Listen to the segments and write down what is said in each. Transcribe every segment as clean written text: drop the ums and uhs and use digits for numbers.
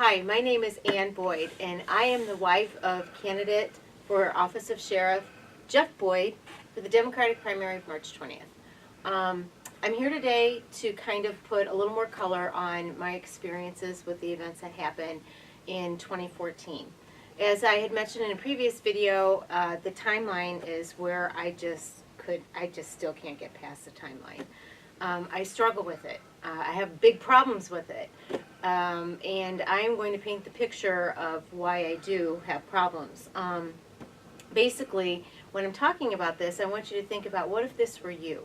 Hi, my name is Ann Boyd, and I am the wife of candidate for office of sheriff Jeff Boyd for the Democratic primary of March 20th. I'm here today to kind of put a little more color on my experiences with the events that happened in 2014. As I had mentioned in a previous video, the timeline is where I just still can't get past the timeline. I struggle with it. I have big problems with it. And I am going to paint the picture of why I do have problems. Basically, when I'm talking about this, I want you to think about what if this were you?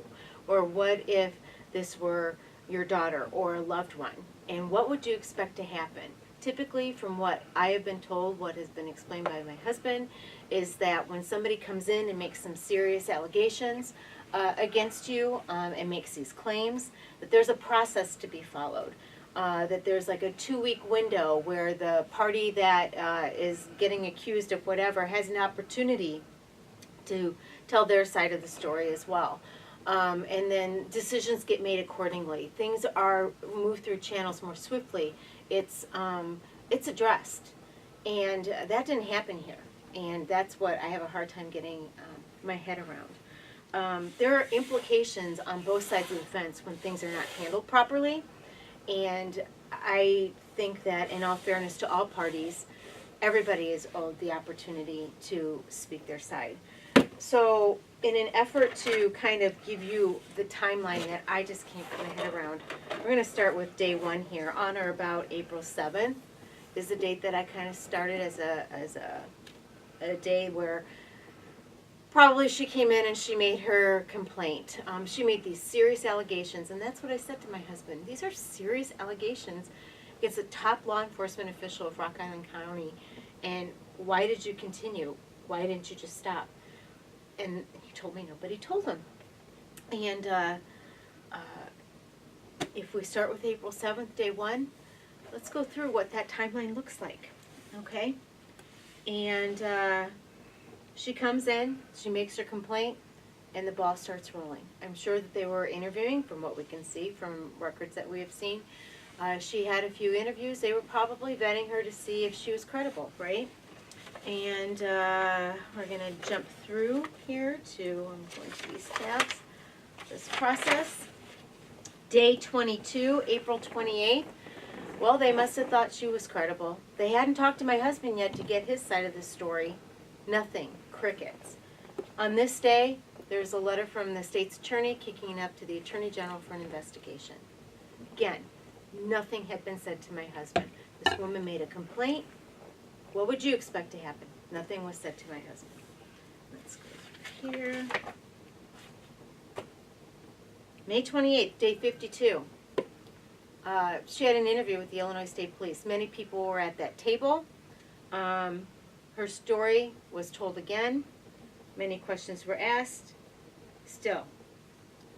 Or what if this were your daughter or a loved one? And what would you expect to happen? Typically, from what I have been told, what has been explained by my husband, is that when somebody comes in and makes some serious allegations against you and makes these claims, that there's a process to be followed. That there's like a 2-week window where the party that is getting accused of whatever has an opportunity to tell their side of the story as well. And then decisions get made accordingly. Things are moved through channels more swiftly. It's addressed. And that didn't happen here. And that's what I have a hard time getting my head around. There are implications on both sides of the fence when things are not handled properly. And I think that, in all fairness to all parties, everybody is owed the opportunity to speak their side. So in an effort to kind of give you the timeline that I just can't get my head around, we're going to start with day one here. On or about April 7th is the date that I kind of started as a day where probably she came in and she made her complaint. She made these serious allegations, and that's what I said to my husband. These are serious allegations against a top law enforcement official of Rock Island County, and why did you continue? Why didn't you just stop? And he told me nobody told him. And if we start with April 7th, day one, let's go through what that timeline looks like, okay? And she comes in, she makes her complaint, and the ball starts rolling. I'm sure that they were interviewing, from what we can see from records that we have seen. She had a few interviews. They were probably vetting her to see if she was credible, right? And we're going to jump through here to, I'm going to these tabs, this process. Day 22, April 28th. Well, they must have thought she was credible. They hadn't talked to my husband yet to get his side of the story. Nothing. Crickets. On this day, there's a letter from the state's attorney kicking it up to the Attorney General for an investigation. Again, nothing had been said to my husband. This woman made a complaint. What would you expect to happen? Nothing was said to my husband. Let's go through here. May 28th, day 52. She had an interview with the Illinois State Police. Many people were at that table. Her story was told again. Many questions were asked. Still,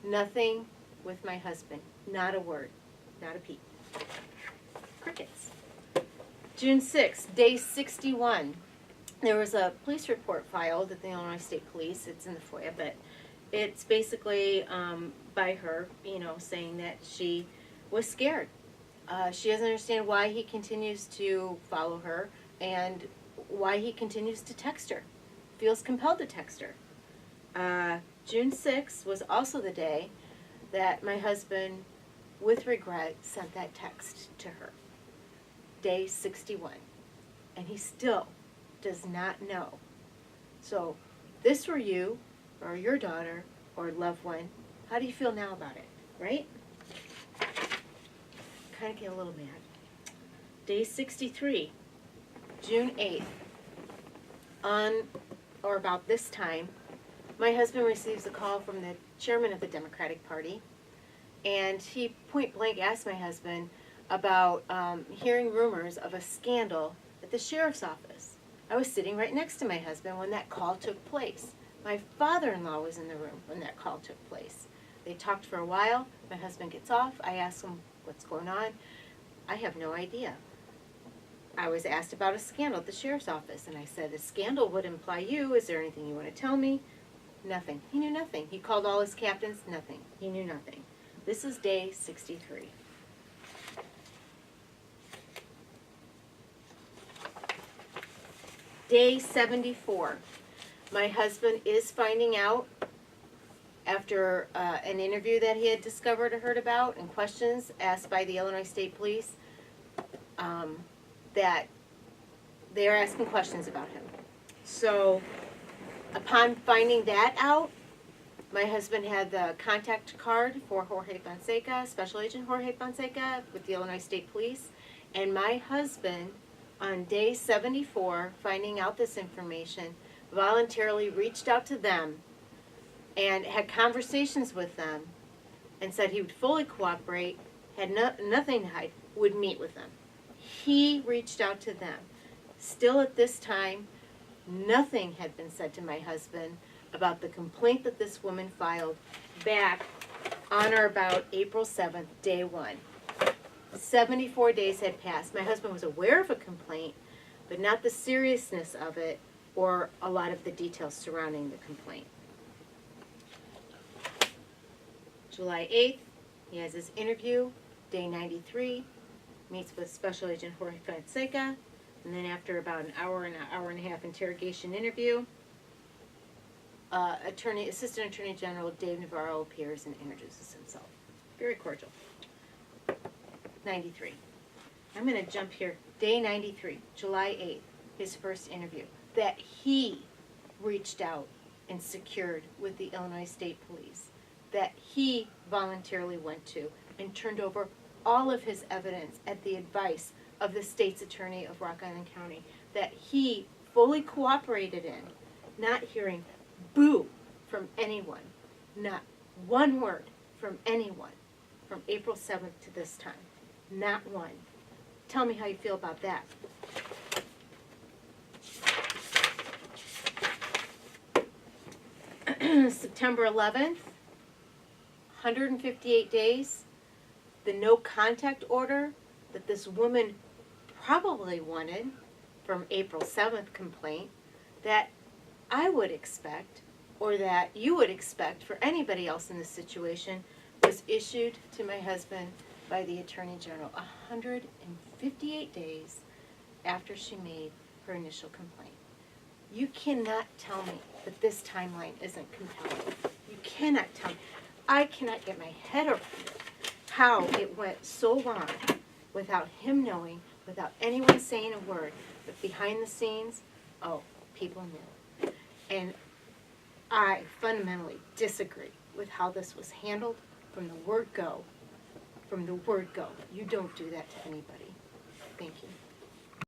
nothing with my husband. Not a word. Not a peep. Crickets. June 6th, day 61. There was a police report filed at the Illinois State Police. It's in the FOIA, but it's basically by her, saying that she was scared. She doesn't understand why he continues to follow her and why he continues to text her. Feels compelled to text her. June 6th was also the day that my husband, with regret, sent that text to her. Day 61. And he still does not know. So, this were you, or your daughter, or loved one, how do you feel now about it, right? Kind of get a little mad. Day 63, June 8th. On or about this time, my husband receives a call from the chairman of the Democratic Party, and he point blank asked my husband about hearing rumors of a scandal at the sheriff's office. I was sitting right next to my husband when that call took place. My father-in-law was in the room when that call took place. They talked for a while. My husband gets off. I ask him, what's going on? I have no idea. I was asked about a scandal at the sheriff's office, and I said, a scandal would imply you. Is there anything you want to tell me? Nothing. He knew nothing. He called all his captains. Nothing. He knew nothing. This is day 63. day 74. My husband is finding out after an interview that he had discovered or heard about and questions asked by the Illinois State Police that they are asking questions about him. So upon finding that out, my husband had the contact card for Jorge Fonseca, Special Agent Jorge Fonseca with the Illinois State Police. And my husband, on day 74, finding out this information, voluntarily reached out to them and had conversations with them and said he would fully cooperate, had nothing to hide, would meet with them. He reached out to them. Still at this time, nothing had been said to my husband about the complaint that this woman filed back on or about April 7th, day 1. 74 days had passed. My husband was aware of a complaint, but not the seriousness of it or a lot of the details surrounding the complaint. July 8th, he has his interview, day 93, meets with Special Agent Jorge Fonseca, and then after about an hour and a half interrogation interview, Assistant Attorney General Dave Navarro appears and introduces himself. Very cordial. 93. I'm going to jump here. Day 93, July 8th, his first interview, that he reached out and secured with the Illinois State Police, that he voluntarily went to and turned over all of his evidence at the advice of the state's attorney of Rock Island County, that he fully cooperated in, not hearing boo from anyone, not one word from anyone from April 7th to this time. Not one. Tell me how you feel about that. September 11th, 158 days, the no contact order that this woman probably wanted from April 7th complaint that I would expect, or that you would expect for anybody else in this situation, was issued to my husband by the Attorney General 158 days after she made her initial complaint. You cannot tell me that this timeline isn't compelling. You cannot tell me. I cannot get my head around how it went so long without him knowing, without anyone saying a word, but behind the scenes, oh, people knew. And I fundamentally disagree with how this was handled from the word go. From the word go. You don't do that to anybody. Thank you.